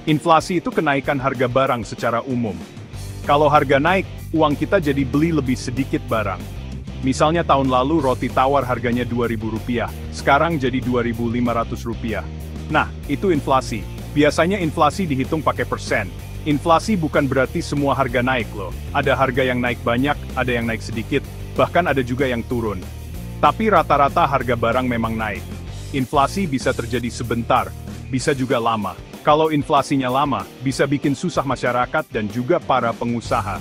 Inflasi itu kenaikan harga barang secara umum. Kalau harga naik, uang kita jadi beli lebih sedikit barang. Misalnya tahun lalu roti tawar harganya Rp2.000, sekarang jadi Rp2.500. Nah, itu inflasi. Biasanya inflasi dihitung pakai persen. Inflasi bukan berarti semua harga naik loh. Ada harga yang naik banyak, ada yang naik sedikit, bahkan ada juga yang turun. Tapi rata-rata harga barang memang naik. Inflasi bisa terjadi sebentar, bisa juga lama. Kalau inflasinya lama, bisa bikin susah masyarakat dan juga para pengusaha.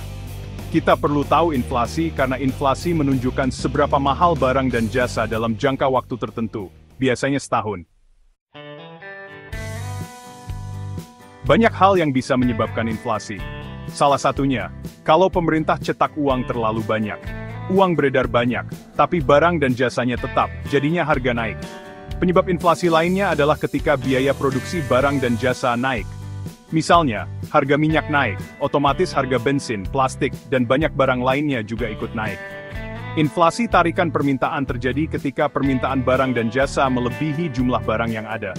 Kita perlu tahu inflasi karena inflasi menunjukkan seberapa mahal barang dan jasa dalam jangka waktu tertentu, biasanya setahun. Banyak hal yang bisa menyebabkan inflasi. Salah satunya, kalau pemerintah cetak uang terlalu banyak. Uang beredar banyak, tapi barang dan jasanya tetap, jadinya harga naik. Penyebab inflasi lainnya adalah ketika biaya produksi barang dan jasa naik. Misalnya, harga minyak naik, otomatis harga bensin, plastik, dan banyak barang lainnya juga ikut naik. Inflasi tarikan permintaan terjadi ketika permintaan barang dan jasa melebihi jumlah barang yang ada.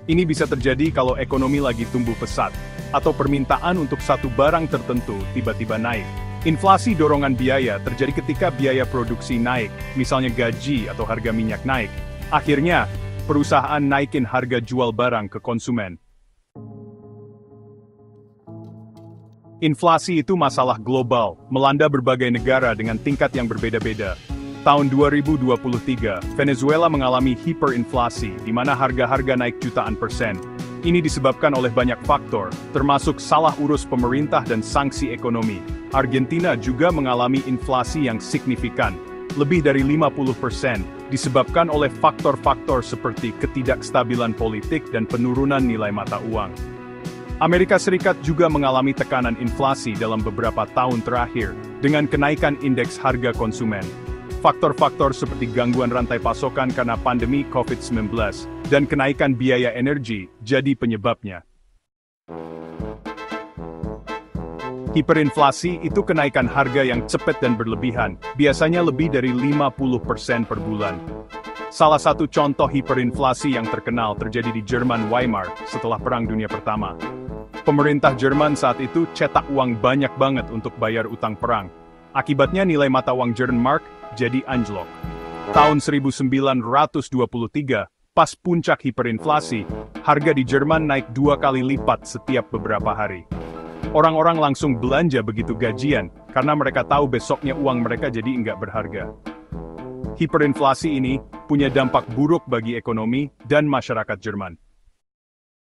Ini bisa terjadi kalau ekonomi lagi tumbuh pesat, atau permintaan untuk satu barang tertentu tiba-tiba naik. Inflasi dorongan biaya terjadi ketika biaya produksi naik, misalnya gaji atau harga minyak naik. Akhirnya, perusahaan naikin harga jual barang ke konsumen. Inflasi itu masalah global, melanda berbagai negara dengan tingkat yang berbeda-beda. Tahun 2023, Venezuela mengalami hiperinflasi, di mana harga-harga naik jutaan persen. Ini disebabkan oleh banyak faktor, termasuk salah urus pemerintah dan sanksi ekonomi. Argentina juga mengalami inflasi yang signifikan, lebih dari 50%, disebabkan oleh faktor-faktor seperti ketidakstabilan politik dan penurunan nilai mata uang. Amerika Serikat juga mengalami tekanan inflasi dalam beberapa tahun terakhir, dengan kenaikan indeks harga konsumen. Faktor-faktor seperti gangguan rantai pasokan karena pandemi COVID-19, dan kenaikan biaya energi, jadi penyebabnya. Hiperinflasi itu kenaikan harga yang cepat dan berlebihan, biasanya lebih dari 50% per bulan. Salah satu contoh hiperinflasi yang terkenal terjadi di Jerman Weimar setelah Perang Dunia Pertama. Pemerintah Jerman saat itu cetak uang banyak banget untuk bayar utang perang. Akibatnya nilai mata uang German Mark jadi anjlok. Tahun 1923, pas puncak hiperinflasi, harga di Jerman naik 2 kali lipat setiap beberapa hari. Orang-orang langsung belanja begitu gajian, karena mereka tahu besoknya uang mereka jadi nggak berharga. Hiperinflasi ini punya dampak buruk bagi ekonomi dan masyarakat Jerman.